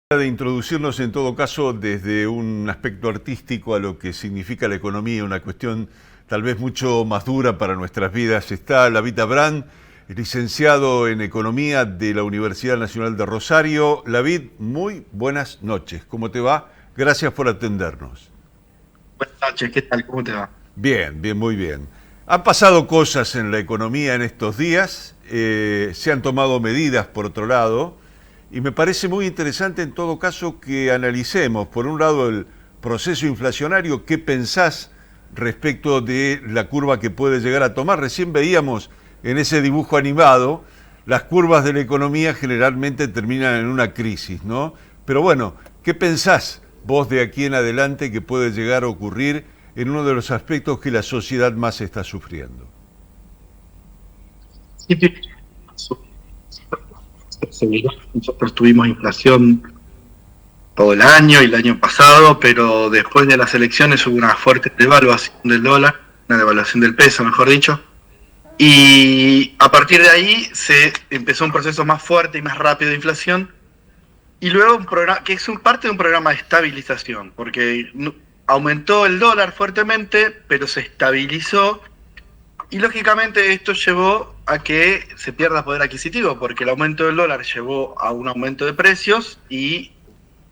De introducirnos en todo caso desde un aspecto artístico a lo que significa la economía, una cuestión tal vez mucho más dura para nuestras vidas. Está Lavid Abrán, licenciado en Economía de la Universidad Nacional de Rosario. Lavid, muy buenas noches. ¿Cómo te va? Gracias por atendernos. Buenas noches, ¿qué tal? ¿Cómo te va? Bien, bien, muy bien. Han pasado cosas en la economía en estos días, se han tomado medidas por otro lado, y me parece muy interesante en todo caso que analicemos, por un lado, el proceso inflacionario, qué pensás respecto de la curva que puede llegar a tomar. Recién veíamos en ese dibujo animado, las curvas de la economía generalmente terminan en una crisis, ¿no? Pero bueno, ¿qué pensás vos de aquí en adelante que puede llegar a ocurrir en uno de los aspectos que la sociedad más está sufriendo? Sí, sí. Nosotros tuvimos inflación todo el año y el año pasado, pero después de las elecciones hubo una fuerte devaluación del dólar, una devaluación del peso, mejor dicho, y a partir de ahí se empezó un proceso más fuerte y más rápido de inflación, y luego un programa que es parte de un programa de estabilización, porque aumentó el dólar fuertemente, pero se estabilizó. Y lógicamente esto llevó a que se pierda poder adquisitivo, porque el aumento del dólar llevó a un aumento de precios y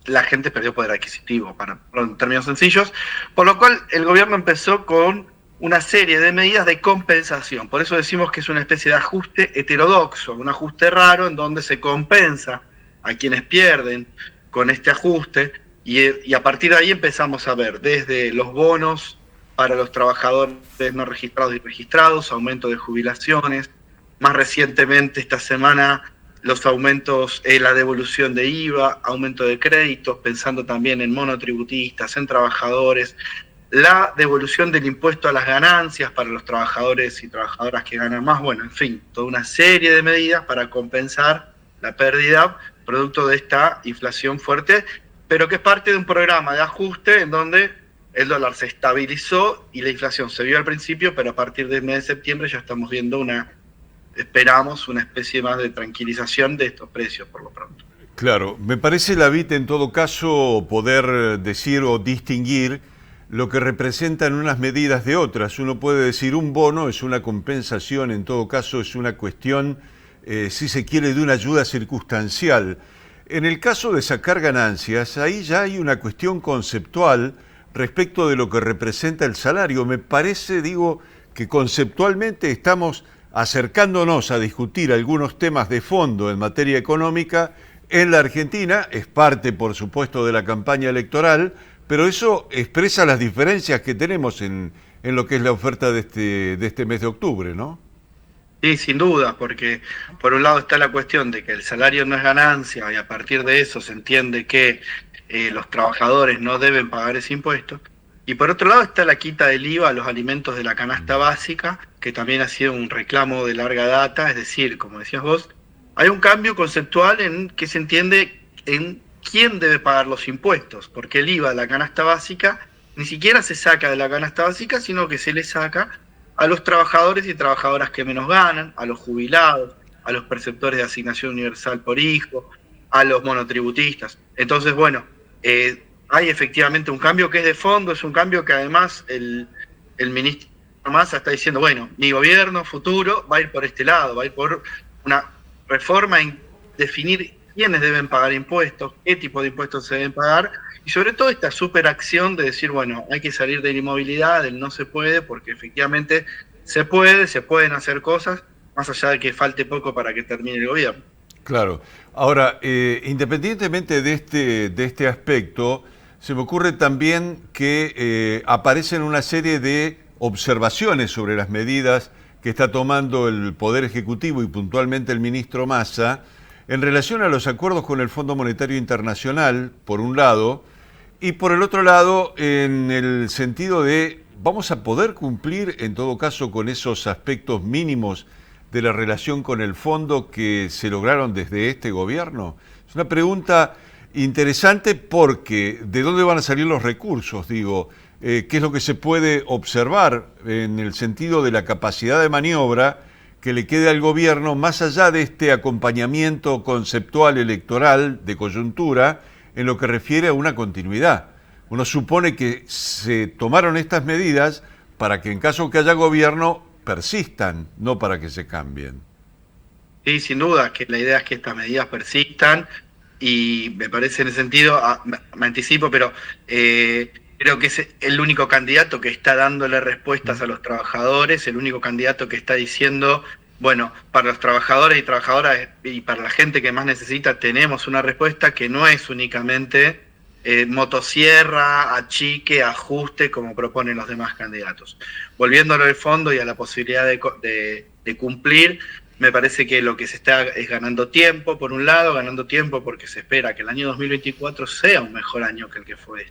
la gente perdió poder adquisitivo, en términos sencillos, por lo cual el gobierno empezó con una serie de medidas de compensación. Por eso decimos que es una especie de ajuste heterodoxo, un ajuste raro en donde se compensa a quienes pierden con este ajuste y a partir de ahí empezamos a ver desde los bonos para los trabajadores no registrados y registrados, aumento de jubilaciones, más recientemente esta semana los aumentos, la devolución de IVA, aumento de créditos, pensando también en monotributistas, en trabajadores, la devolución del impuesto a las ganancias para los trabajadores y trabajadoras que ganan más, bueno, en fin, toda una serie de medidas para compensar la pérdida producto de esta inflación fuerte, pero que es parte de un programa de ajuste en donde el dólar se estabilizó y la inflación se vio al principio, pero a partir del mes de septiembre ya estamos viendo esperamos una especie más de tranquilización de estos precios por lo pronto. Claro, me parece, Lavid, en todo caso poder decir o distinguir lo que representan unas medidas de otras. Uno puede decir un bono es una compensación, en todo caso es una cuestión, si se quiere, de una ayuda circunstancial. En el caso de sacar ganancias, ahí ya hay una cuestión conceptual respecto de lo que representa el salario. Me parece, digo, que conceptualmente estamos acercándonos a discutir algunos temas de fondo en materia económica en la Argentina. Es parte, por supuesto, de la campaña electoral, pero eso expresa las diferencias que tenemos en lo que es la oferta de este mes de octubre, ¿no? Sí, sin duda, porque por un lado está la cuestión de que el salario no es ganancia y a partir de eso se entiende que los trabajadores no deben pagar ese impuesto. Y por otro lado está la quita del IVA a los alimentos de la canasta básica, que también ha sido un reclamo de larga data, es decir, como decías vos, hay un cambio conceptual en que se entiende en quién debe pagar los impuestos, porque el IVA de la canasta básica ni siquiera se saca de la canasta básica, sino que se le saca a los trabajadores y trabajadoras que menos ganan, a los jubilados, a los perceptores de asignación universal por hijo, a los monotributistas. Entonces, bueno, hay efectivamente un cambio que es de fondo, es un cambio que además el ministro Massa está diciendo, bueno, mi gobierno futuro va a ir por este lado, va a ir por una reforma en definir quiénes deben pagar impuestos, qué tipo de impuestos se deben pagar, y sobre todo esta superacción de decir, bueno, hay que salir de la inmovilidad, del no se puede, porque efectivamente se pueden hacer cosas, más allá de que falte poco para que termine el gobierno. Claro. Ahora, independientemente de este aspecto, se me ocurre también que aparecen una serie de observaciones sobre las medidas que está tomando el Poder Ejecutivo y puntualmente el ministro Massa en relación a los acuerdos con el Fondo Monetario Internacional, por un lado, y por el otro lado, en el sentido de vamos a poder cumplir, en todo caso, con esos aspectos mínimos de la relación con el fondo que se lograron desde este gobierno. Es una pregunta interesante porque ¿de dónde van a salir los recursos? Digo, ¿qué es lo que se puede observar en el sentido de la capacidad de maniobra que le quede al gobierno más allá de este acompañamiento conceptual electoral de coyuntura en lo que refiere a una continuidad. Uno supone que se tomaron estas medidas para que en caso que haya gobierno persistan, no para que se cambien. Sí, sin duda, que la idea es que estas medidas persistan y me parece en ese sentido, me anticipo, pero creo que es el único candidato que está dándole respuestas a los trabajadores, el único candidato que está diciendo, bueno, para los trabajadores y trabajadoras y para la gente que más necesita tenemos una respuesta que no es únicamente motosierra, achique, ajuste, como proponen los demás candidatos. Volviéndolo al fondo y a la posibilidad de cumplir, me parece que lo que se está es ganando tiempo, por un lado, ganando tiempo porque se espera que el año 2024 sea un mejor año que el que fue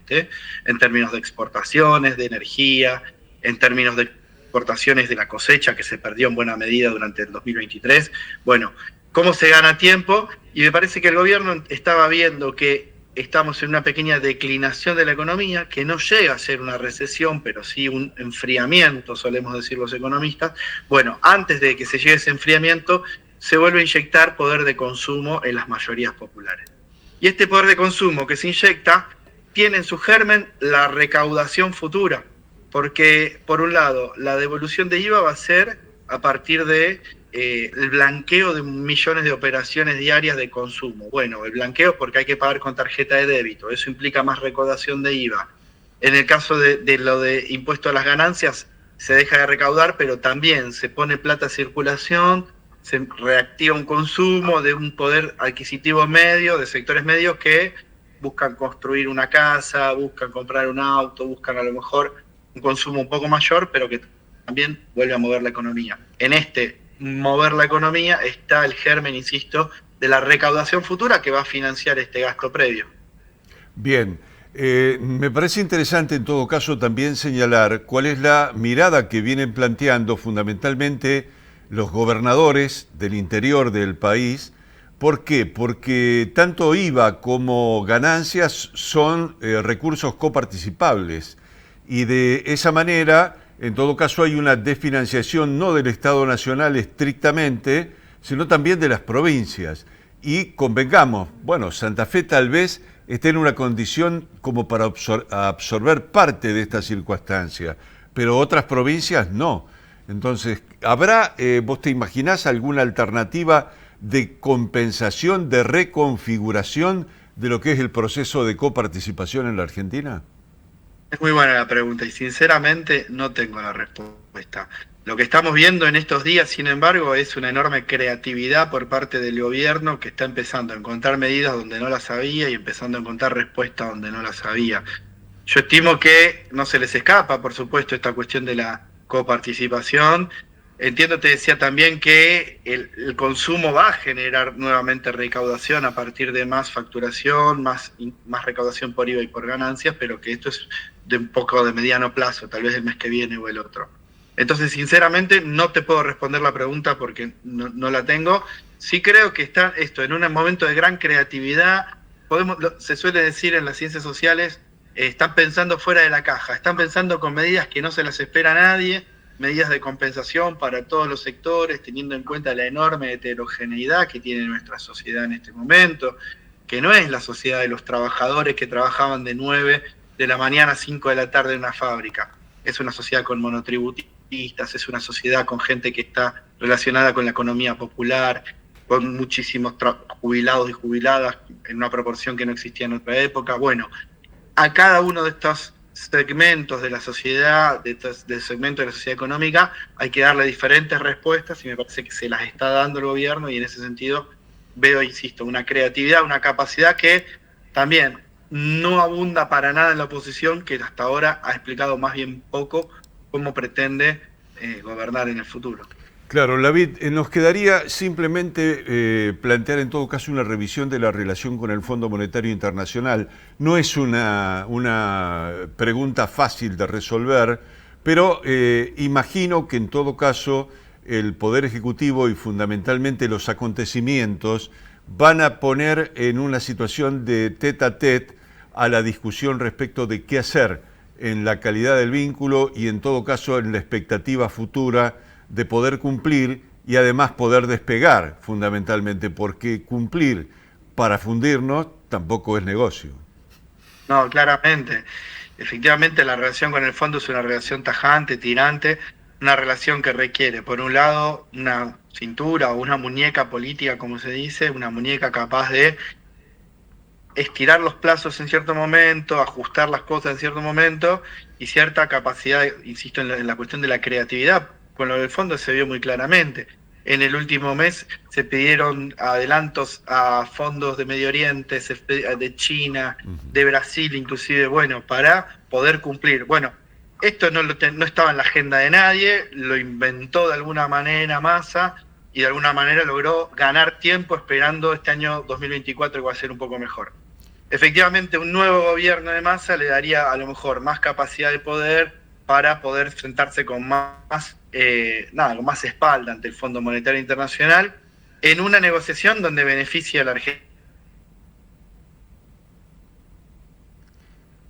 en términos de exportaciones, de energía, en términos de exportaciones de la cosecha que se perdió en buena medida durante el 2023. Bueno, ¿cómo se gana tiempo? Y me parece que el gobierno estaba viendo que estamos en una pequeña declinación de la economía, que no llega a ser una recesión, pero sí un enfriamiento, solemos decir los economistas. Bueno, antes de que se llegue ese enfriamiento, se vuelve a inyectar poder de consumo en las mayorías populares. Y este poder de consumo que se inyecta tiene en su germen la recaudación futura, porque, por un lado, la devolución de IVA va a ser a partir de el blanqueo de millones de operaciones diarias de consumo. Bueno, el blanqueo porque hay que pagar con tarjeta de débito, eso implica más recaudación de IVA. En el caso de lo de impuesto a las ganancias, se deja de recaudar, pero también se pone plata a circulación, se reactiva un consumo de un poder adquisitivo medio, de sectores medios que buscan construir una casa, buscan comprar un auto, buscan a lo mejor un consumo un poco mayor, pero que también vuelve a mover la economía. En este mover la economía está el germen, insisto, de la recaudación futura que va a financiar este gasto previo. Bien, me parece interesante en todo caso también señalar cuál es la mirada que vienen planteando fundamentalmente los gobernadores del interior del país. ¿Por qué? Porque tanto IVA como ganancias son recursos coparticipables y de esa manera, en todo caso, hay una desfinanciación no del Estado Nacional estrictamente, sino también de las provincias. Y convengamos, bueno, Santa Fe tal vez esté en una condición como para absorber parte de esta circunstancia, pero otras provincias no. Entonces, ¿habrá, vos te imaginás, alguna alternativa de compensación, de reconfiguración de lo que es el proceso de coparticipación en la Argentina? Es muy buena la pregunta y sinceramente no tengo la respuesta. Lo que estamos viendo en estos días, sin embargo, es una enorme creatividad por parte del gobierno que está empezando a encontrar medidas donde no las había y empezando a encontrar respuestas donde no las había. Yo estimo que no se les escapa, por supuesto, esta cuestión de la coparticipación. Entiendo, te decía también que el consumo va a generar nuevamente recaudación a partir de más facturación, más recaudación por IVA y por ganancias, pero que esto es de un poco de mediano plazo, tal vez el mes que viene o el otro. Entonces, sinceramente, no te puedo responder la pregunta porque no la tengo. Sí creo que está esto en un momento de gran creatividad. Se suele decir en las ciencias sociales, están pensando fuera de la caja, están pensando con medidas que no se las espera a nadie, medidas de compensación para todos los sectores, teniendo en cuenta la enorme heterogeneidad que tiene nuestra sociedad en este momento, que no es la sociedad de los trabajadores que trabajaban de 9 de la mañana a 5 de la tarde en una fábrica. Es una sociedad con monotributistas, es una sociedad con gente que está relacionada con la economía popular, con muchísimos jubilados y jubiladas en una proporción que no existía en otra época. Bueno, a cada uno de estos segmentos de la sociedad, del segmento de la sociedad económica, hay que darle diferentes respuestas y me parece que se las está dando el gobierno y en ese sentido veo, insisto, una creatividad, una capacidad que también no abunda para nada en la oposición, que hasta ahora ha explicado más bien poco cómo pretende gobernar en el futuro. Claro, David, nos quedaría simplemente plantear en todo caso una revisión de la relación con el Fondo Monetario Internacional. No es una pregunta fácil de resolver, pero imagino que en todo caso el Poder Ejecutivo y fundamentalmente los acontecimientos van a poner en una situación de tete a tete a la discusión respecto de qué hacer en la calidad del vínculo y en todo caso en la expectativa futura de poder cumplir y además poder despegar fundamentalmente, porque cumplir para fundirnos tampoco es negocio. No, claramente. Efectivamente, la relación con el fondo es una relación tajante, tirante, una relación que requiere, por un lado, una cintura o una muñeca política, como se dice, una muñeca capaz de estirar los plazos en cierto momento, ajustar las cosas en cierto momento y cierta capacidad, insisto, en la cuestión de la creatividad. Con lo del fondo se vio muy claramente. En el último mes se pidieron adelantos a fondos de Medio Oriente, de China, de Brasil inclusive, bueno, para poder cumplir. Bueno, esto no estaba en la agenda de nadie, lo inventó de alguna manera Massa y de alguna manera logró ganar tiempo esperando este año 2024 que va a ser un poco mejor. Efectivamente, un nuevo gobierno de Massa le daría a lo mejor más capacidad de poder para poder sentarse con con más espalda ante el Fondo Monetario Internacional en una negociación donde beneficia a la Argentina.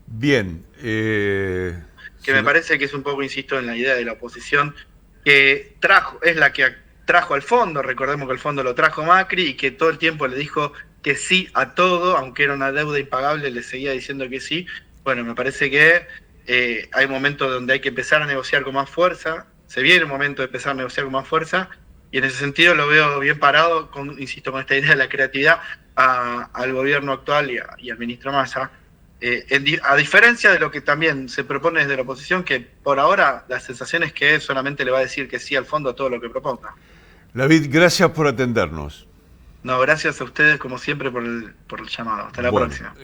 Bien. Que me parece que es un poco, insisto, en la idea de la oposición, que es la que trajo al fondo. Recordemos que el fondo lo trajo Macri y que todo el tiempo le dijo que sí a todo, aunque era una deuda impagable, le seguía diciendo que sí. Bueno, me parece que hay momentos donde hay que empezar a negociar con más fuerza, se viene un momento de empezar a negociar con más fuerza, y en ese sentido lo veo bien parado, insisto, con esta idea de la creatividad al gobierno actual y al ministro Massa. A diferencia de lo que también se propone desde la oposición, que por ahora la sensación es que solamente le va a decir que sí al fondo a todo lo que proponga. David, gracias por atendernos. No, gracias a ustedes como siempre por el llamado. Hasta la próxima.